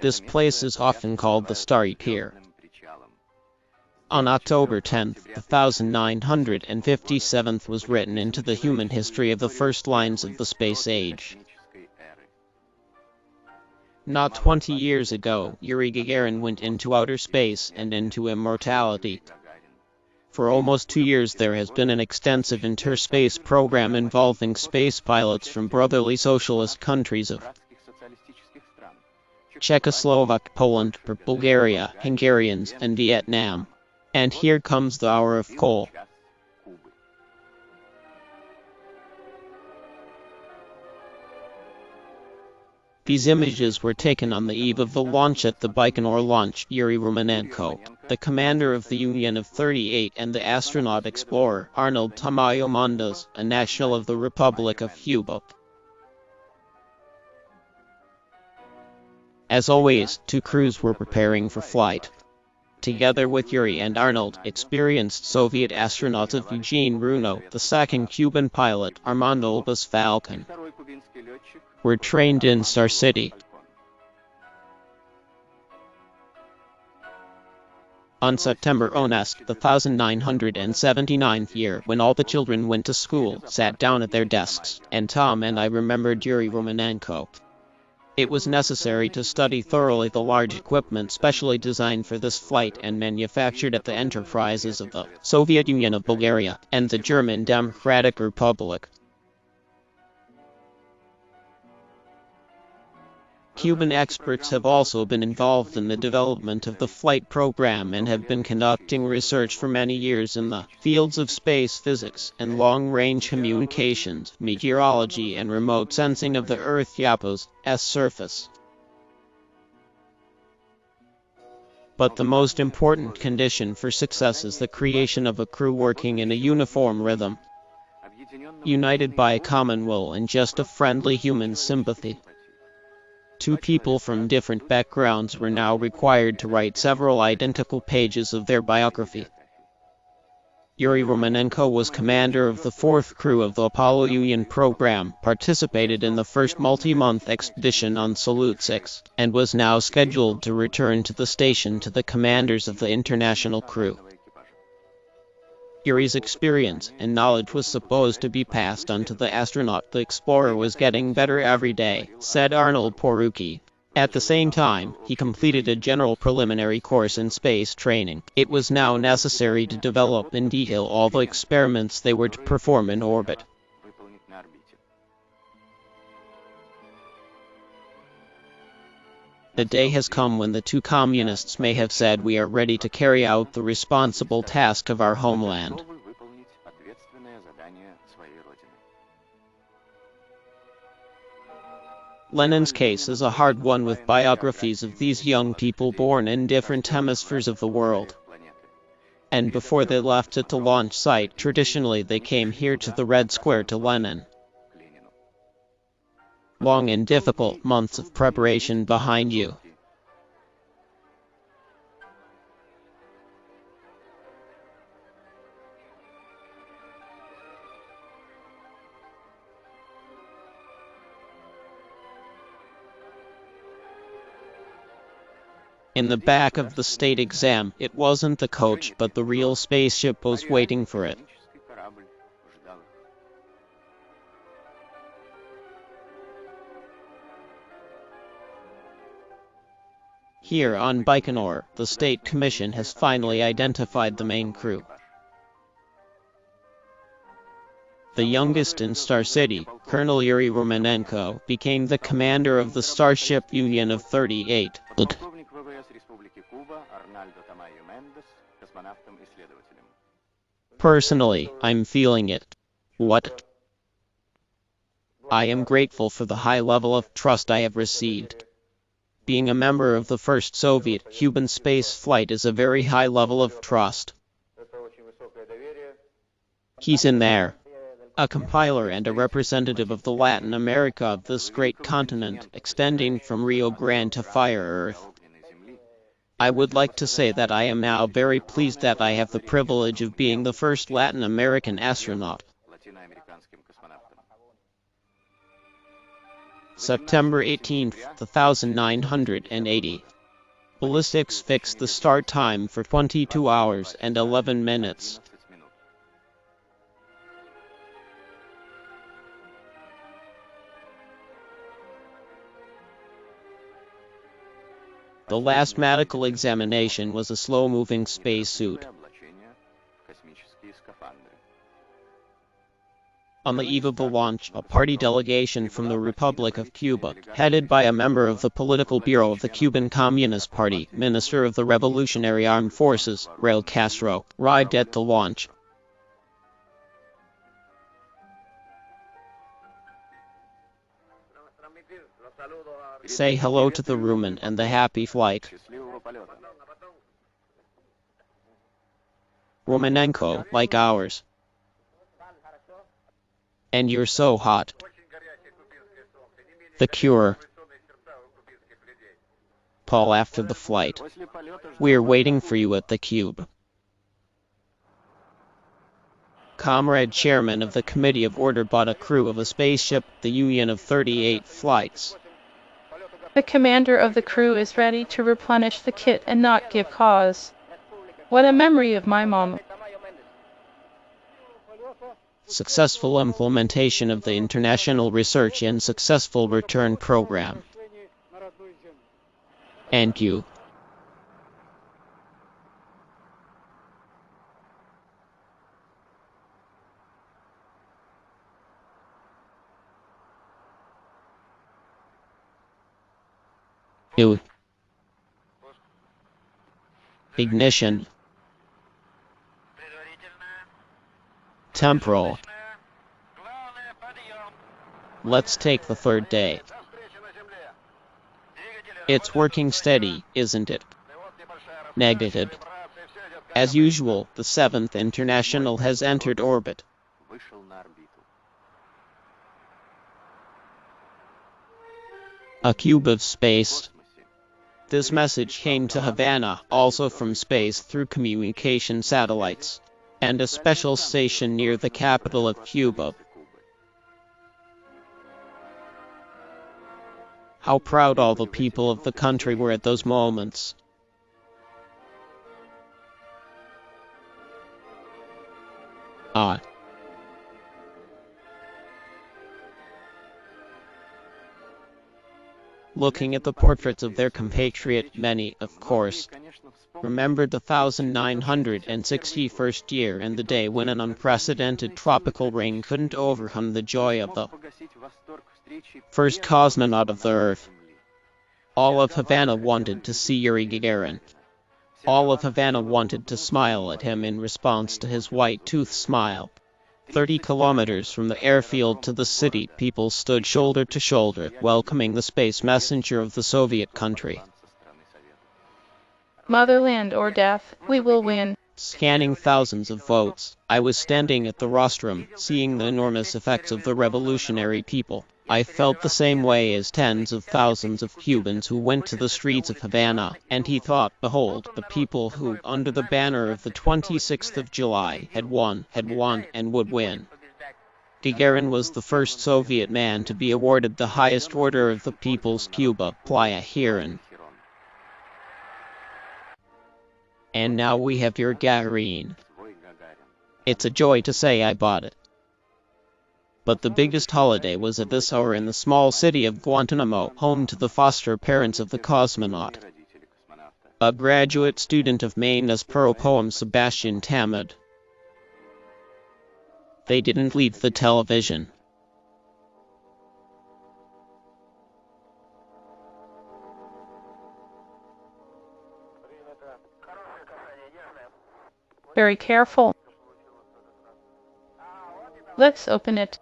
This place is often called the Starry Pier. On October 10, 1957 was written into the human history of the first lines of the space age. Not 20 years ago, Yuri Gagarin went into outer space and into immortality. For almost 2 years there has been an extensive interspace program involving space pilots from brotherly socialist countries of Czechoslovakia, Poland, Bulgaria, Hungarians, and Vietnam. And here comes the hour of coal. These images were taken on the eve of the launch at the Baikonur launch. Yuri Romanenko, the commander of the Union of 38, and the astronaut explorer Arnold Tamayo, a national of the Republic of Cuba. As always, two crews were preparing for flight. Together with Yuri and Arnold, experienced Soviet astronauts of Eugene Bruno, the second Cuban pilot, Armando Albus Falcon, were trained in Star City. On September 1st, the 1979th year, when all the children went to school, sat down at their desks, and Tom and I remembered Yuri Romanenko. It was necessary to study thoroughly the large equipment specially designed for this flight and manufactured at the enterprises of the Soviet Union of Bulgaria and the German Democratic Republic. Cuban experts have also been involved in the development of the flight program and have been conducting research for many years in the fields of space physics and long-range communications, meteorology, and remote sensing of the Earth's surface. But the most important condition for success is the creation of a crew working in a uniform rhythm, united by a common will and just a friendly human sympathy. Two people from different backgrounds were now required to write several identical pages of their biography. Yuri Romanenko was commander of the fourth crew of the Apollo Union program, participated in the first multi-month expedition on Soyuz 6, and was now scheduled to return to the station to the commanders of the international crew. Yuri's experience and knowledge was supposed to be passed on to the astronaut. The explorer was getting better every day, said Arnold Poruki. At the same time, he completed a general preliminary course in space training. It was now necessary to develop in detail all the experiments they were to perform in orbit. The day has come when the two communists may have said we are ready to carry out the responsible task of our homeland. Lenin's case is a hard one, with biographies of these young people born in different hemispheres of the world. And before they left at the launch site, traditionally they came here to the Red Square to Lenin. Long and difficult months of preparation behind you. In the back of the state exam, it wasn't the coach but the real spaceship was waiting for it. Here on Baikonur, the State Commission has finally identified the main crew. The youngest in Star City, Colonel Yuri Romanenko, became the commander of the Starship Union of 38. Personally, I'm feeling it. What? I am grateful for the high level of trust I have received. Being a member of the first Soviet-Cuban space flight is a very high level of trust. He's in there. A compiler and a representative of the Latin America of this great continent, extending from Rio Grande to Fire Earth. I would like to say that I am now very pleased that I have the privilege of being the first Latin American astronaut. September 18th, 1980. Ballistics fixed the start time for 22 hours and 11 minutes. The last medical examination was a slow-moving spacesuit. On the eve of the launch, a party delegation from the Republic of Cuba, headed by a member of the Political Bureau of the Cuban Communist Party, Minister of the Revolutionary Armed Forces, Raul Castro, arrived at the launch. Say hello to the Rumen and the happy flight. Romanenko, like ours. And you're so hot. The cure. Paul, after the flight. We're waiting for you at the Cube. Comrade Chairman of the Committee of Order bought a crew of a spaceship, the Union of 38 flights. The commander of the crew is ready to replenish the kit and not give cause. What a memory of my mom. Successful implementation of the International Research and Successful Return Program. And you. Ignition. Temporal. Let's take the third day. It's working steady, isn't it? Negative. As usual, the 7th International has entered orbit. A cube of space. This message came to Havana, also from space through communication satellites, and a special station near the capital of Cuba. How proud all the people of the country were at those moments. Looking at the portraits of their compatriot, many, of course, remembered the 1961st year and the day when an unprecedented tropical rain couldn't overcome the joy of the first cosmonaut of the Earth. All of Havana wanted to see Yuri Gagarin. All of Havana wanted to smile at him in response to his white-toothed smile. 30 kilometers from the airfield to the city, people stood shoulder to shoulder, welcoming the space messenger of the Soviet country. Motherland or death, we will win. Scanning thousands of votes, I was standing at the rostrum, seeing the enormous effects of the revolutionary people. I felt the same way as tens of thousands of Cubans who went to the streets of Havana, and he thought, behold, the people who, under the banner of the 26th of July, had won, and would win. Gagarin was the first Soviet man to be awarded the highest order of the People's Cuba, Playa Hiran. And now we have your Gagarin. It's a joy to say I bought it. But the biggest holiday was at this hour in the small city of Guantanamo, home to the foster parents of the cosmonaut. A graduate student of Maine's Pearl poem Sebastian Tamid. They didn't leave the television. Very careful. Let's open it.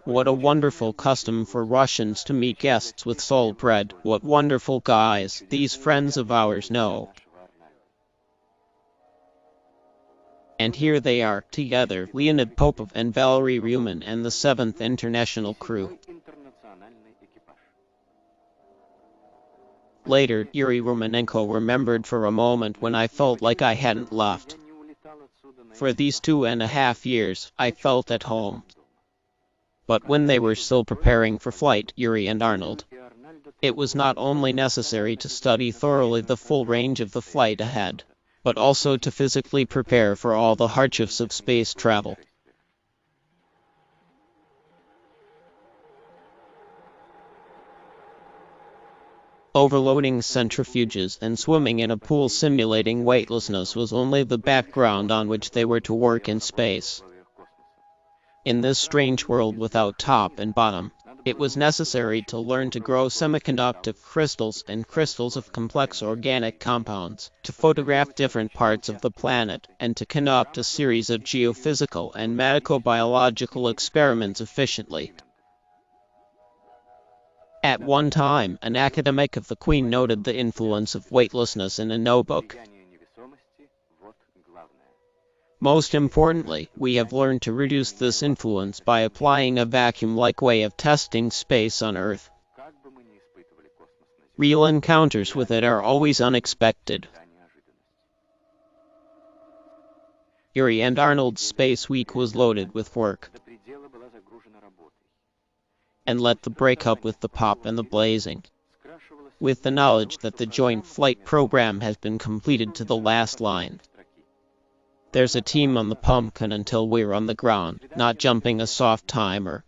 What a wonderful custom for Russians to meet guests with soul bread. What wonderful guys these friends of ours know. And here they are, together, Leonid Popov and Valery Rumen and the 7th International crew. Later, Yuri Romanenko remembered for a moment when I felt like I hadn't left. For these 2.5 years, I felt at home. But when they were still preparing for flight, Yuri and Arnold, it was not only necessary to study thoroughly the full range of the flight ahead, but also to physically prepare for all the hardships of space travel. Overloading centrifuges and swimming in a pool simulating weightlessness was only the background on which they were to work in space. In this strange world without top and bottom, it was necessary to learn to grow semiconductor crystals and crystals of complex organic compounds, to photograph different parts of the planet, and to conduct a series of geophysical and medico-biological experiments efficiently. At one time, an academic of the Queen noted the influence of weightlessness in a notebook. Most importantly, we have learned to reduce this influence by applying a vacuum-like way of testing space on Earth. Real encounters with it are always unexpected. Yuri and Arnold's Space Week was loaded with work. And let the breakup with the pop and the blazing, with the knowledge that the joint flight program has been completed to the last line. There's a team on the pumpkin until we're on the ground, not jumping a soft timer.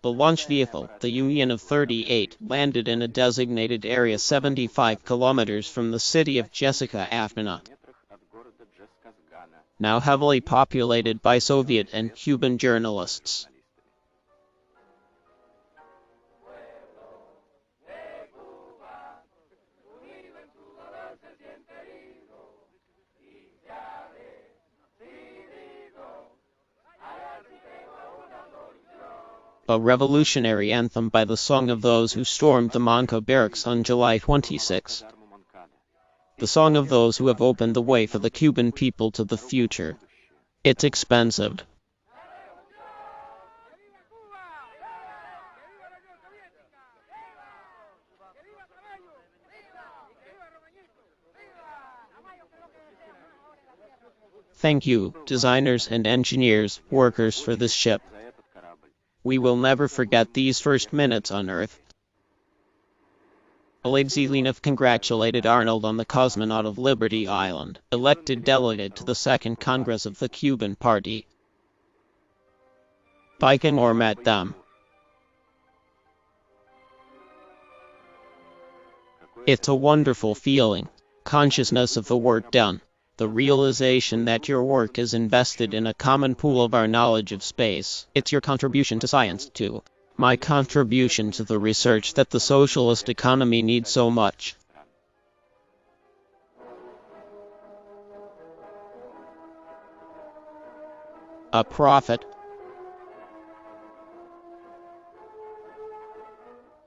The launch vehicle, the Union of 38, landed in a designated area 75 kilometers from the city of Jessica Afghana, now heavily populated by Soviet and Cuban journalists. A revolutionary anthem by the Song of Those Who Stormed the Moncada Barracks on July 26. The song of those who have opened the way for the Cuban people to the future. It's expensive. Thank you, designers and engineers, workers for this ship. We will never forget these first minutes on Earth. Oleg Zelenov congratulated Arnold on the cosmonaut of Liberty Island, elected delegate to the Second Congress of the Cuban Party. Baikonur met them. It's a wonderful feeling, consciousness of the work done, the realization that your work is invested in a common pool of our knowledge of space. It's your contribution to science, too. My contribution to the research that the socialist economy needs so much. A prophet.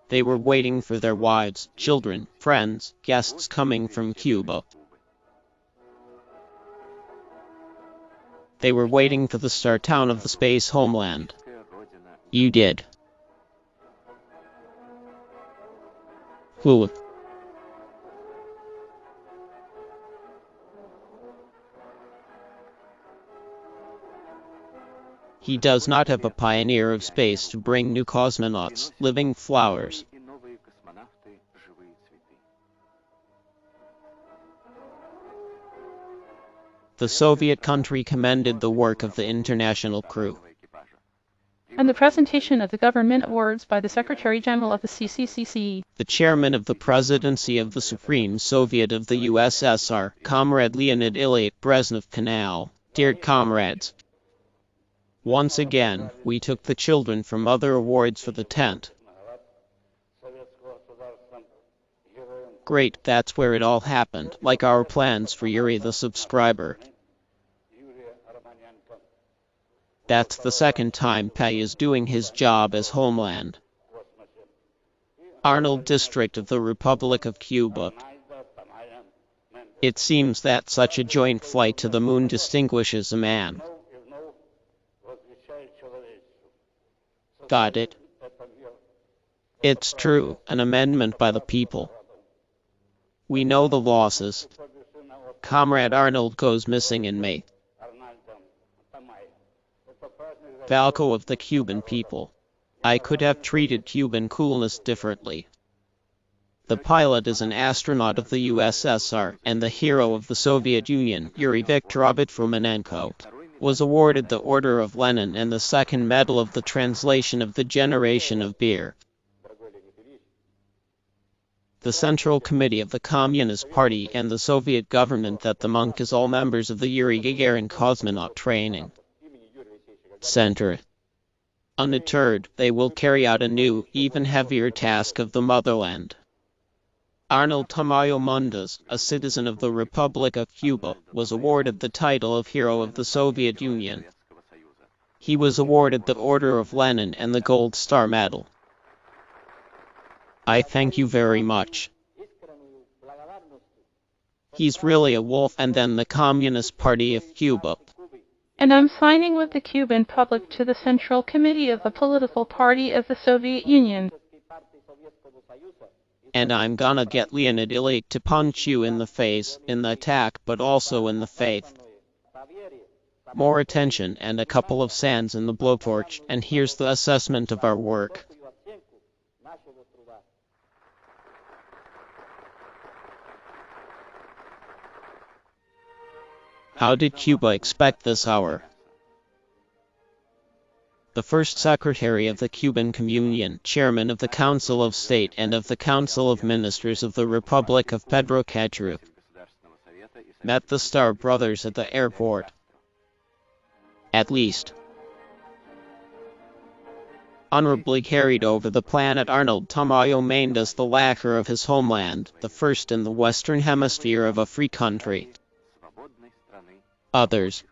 They were waiting for their wives, children, friends, guests coming from Cuba. They were waiting for the star town of the space homeland. You did. Who? He does not have a pioneer of space to bring new cosmonauts, living flowers. The Soviet country commended the work of the international crew. And the presentation of the government awards by the Secretary General of the CCCC. The chairman of the presidency of the Supreme Soviet of the USSR, Comrade Leonid Ilyich Brezhnev Canal. Dear comrades, once again, we took the children from other awards for the tent. Great, that's where it all happened, like our plans for Yuri the subscriber. That's the second time Pei is doing his job as homeland. Arnold District of the Republic of Cuba. It seems that such a joint flight to the moon distinguishes a man. Got it? It's true, an amendment by the people. We know the losses. Comrade Arnold goes missing in May. Falco of the Cuban people. I could have treated Cuban coolness differently. The pilot is an astronaut of the USSR, and the hero of the Soviet Union, Yuri Viktorovich Romanenko, was awarded the Order of Lenin and the second medal of the translation of the generation of beer. The Central Committee of the Communist Party and the Soviet government that the monk is all members of the Yuri Gagarin Cosmonaut Training Center. Undeterred, they will carry out a new, even heavier task of the motherland. Arnold Tamayo Mundas, a citizen of the Republic of Cuba, was awarded the title of Hero of the Soviet Union. He was awarded the Order of Lenin and the Gold Star Medal. I thank you very much. He's really a wolf. And then the Communist Party of Cuba. And I'm signing with the Cuban public to the Central Committee of the Political Party of the Soviet Union. And I'm gonna get Leonid Ilyich to punch you in the face, in the attack, but also in the faith. More attention and a couple of sands in the blowtorch, and here's the assessment of our work. How did Cuba expect this hour? The first Secretary of the Cuban Communion, Chairman of the Council of State and of the Council of Ministers of the Republic of Pedro Cacheru, met the Star Brothers at the airport. At least. Honorably carried over the planet Arnold Tamayo Mundas, the lacquer of his homeland, the first in the Western Hemisphere of a free country. Others.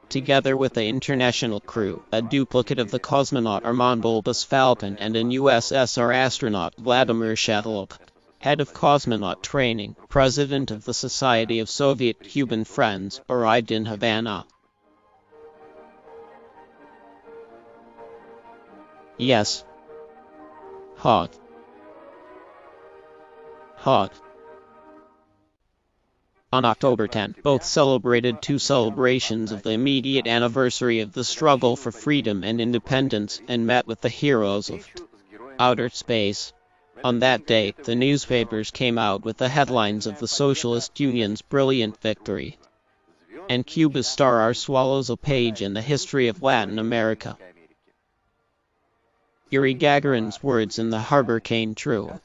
Together with the international crew, a duplicate of the cosmonaut Armand Bulbous Falcon and an USSR astronaut Vladimir Shatilov, head of cosmonaut training, president of the Society of Soviet Cuban Friends, arrived in Havana. Yes. Hot. Hot. On October 10, both celebrated two celebrations of the immediate anniversary of the struggle for freedom and independence and met with the heroes of outer space. On that day, the newspapers came out with the headlines of the Socialist Union's brilliant victory. And Cuba's star swallows a page in the history of Latin America. Yuri Gagarin's words in the harbor came true.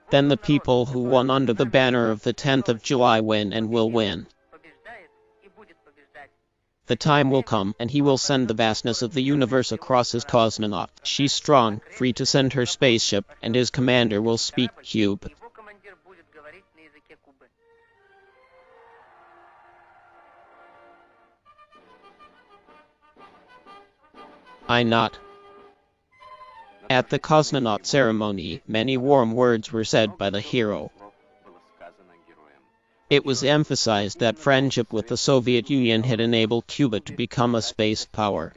Then the people who won under the banner of the 10th of July win and will win. The time will come, and he will send the vastness of the universe across his cosmonaut. She's strong, free to send her spaceship, and his commander will speak Cube. I not. At the cosmonaut ceremony, many warm words were said by the hero. It was emphasized that friendship with the Soviet Union had enabled Cuba to become a space power.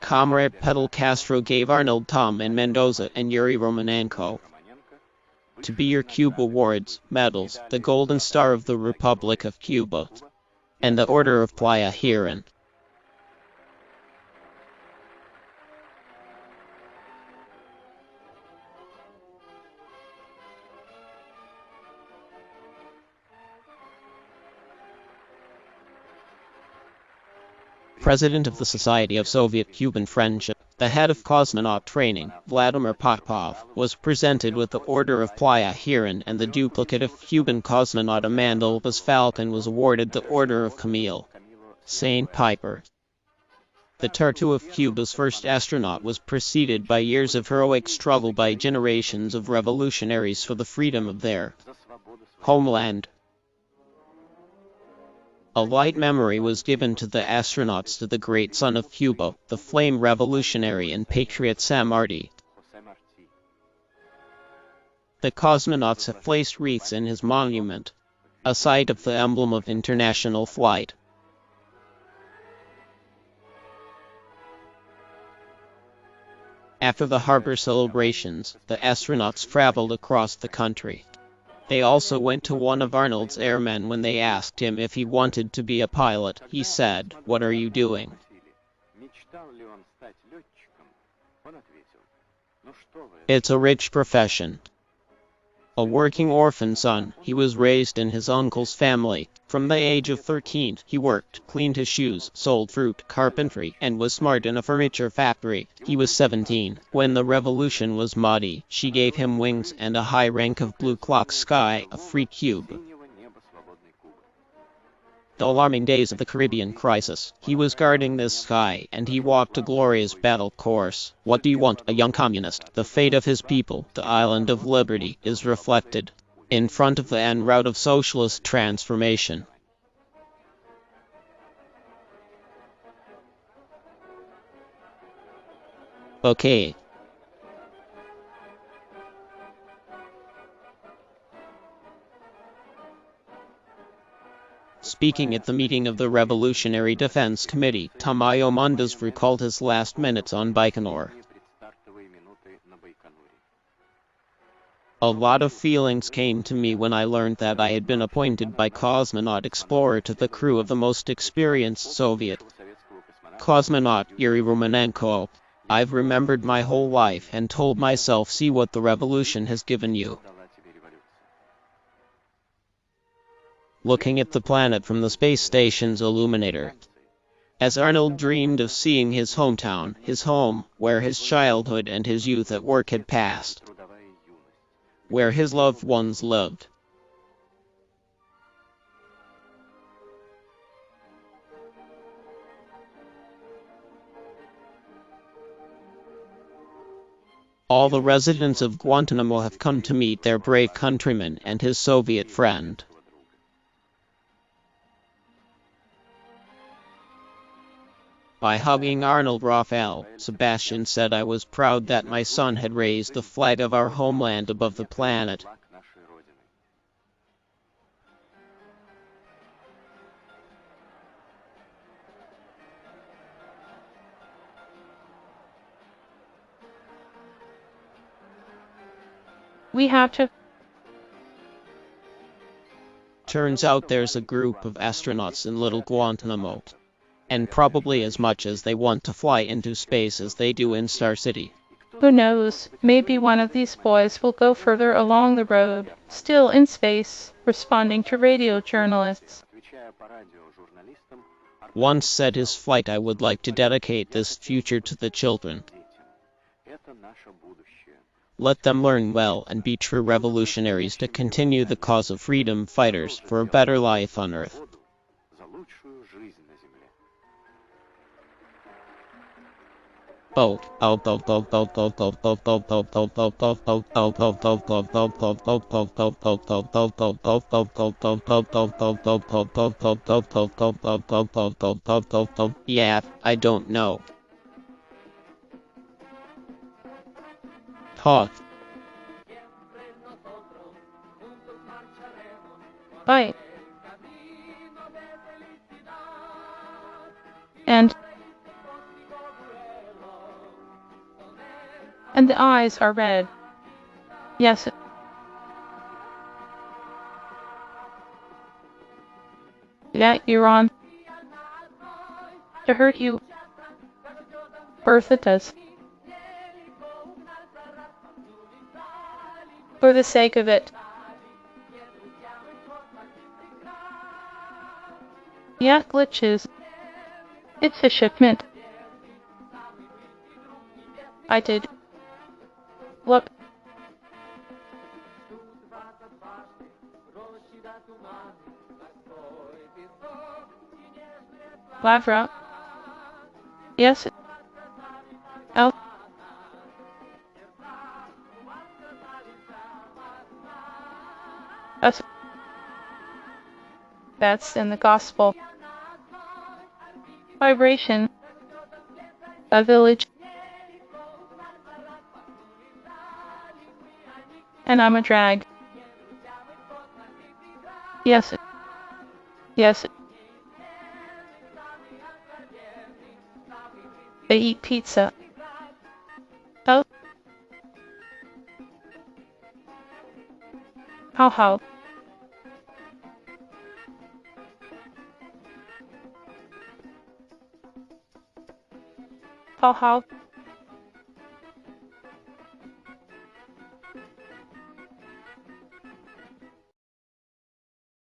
Comrade Fidel Castro gave Arnold Tom and Mendoza and Yuri Romanenko to be your Cuba awards, medals, the Golden Star of the Republic of Cuba, and the Order of Playa Herein. President of the Society of Soviet-Cuban Friendship, the head of cosmonaut training, Vladimir Popov, was presented with the Order of Playa Herein, and the duplicate of Cuban cosmonaut Armand Bulbous Falcon was awarded the Order of Camille Saint Piper. The tattoo of Cuba's first astronaut was preceded by years of heroic struggle by generations of revolutionaries for the freedom of their homeland. A light memory was given to the astronauts to the great son of Cuba, the flame revolutionary and patriot Sam Marty. The cosmonauts have placed wreaths in his monument, a site of the emblem of international flight. After the harbor celebrations, the astronauts traveled across the country. They also went to one of Arnold's airmen when they asked him if he wanted to be a pilot. He said, "What are you doing?" It's a rich profession. A working orphan son, he was raised in his uncle's family. From the age of 13, he worked, cleaned his shoes, sold fruit, carpentry, and was smart in a furniture factory. He was 17 when the revolution was muddy. She gave him wings and a high rank of blue clock sky, a free cube. The alarming days of the Caribbean crisis. He was guarding this sky, and he walked a glorious battle course. What do you want, a young communist? The fate of his people, the island of liberty, is reflected in front of the en route of socialist transformation. Okay. Speaking at the meeting of the Revolutionary Defense Committee, Tamayo Mondes recalled his last minutes on Baikonur. A lot of feelings came to me when I learned that I had been appointed by cosmonaut explorer to the crew of the most experienced Soviet cosmonaut, Yuri Romanenko. I've remembered my whole life and told myself, see what the revolution has given you. Looking at the planet from the space station's illuminator. As Arnold dreamed of seeing his hometown, his home, where his childhood and his youth at work had passed, where his loved ones lived. All the residents of Guantanamo have come to meet their brave countryman and his Soviet friend. By hugging Arnold Raphael, Sebastian said, "I was proud that my son had raised the flag of our homeland above the planet." We have to. Turns out there's a group of astronauts in Little Guantanamo. And probably as much as they want to fly into space as they do in Star City. Who knows, maybe one of these boys will go further along the road, still in space, responding to radio journalists. Once said his flight, "I would like to dedicate this future to the children. Let them learn well and be true revolutionaries to continue the cause of freedom fighters for a better life on Earth." Yeah, I don't know. Talk. Bye. And the eyes are red. Yes. Yeah, you're on. To hurt you. Bertha does. For the sake of it. Yeah, glitches. It's a shipment. I did. Look. Lavra. Yes. Oh. Us. That's in the gospel. Vibration. A village. And I'm a drag. Yes. Yes. They eat pizza. Oh. How how? How how?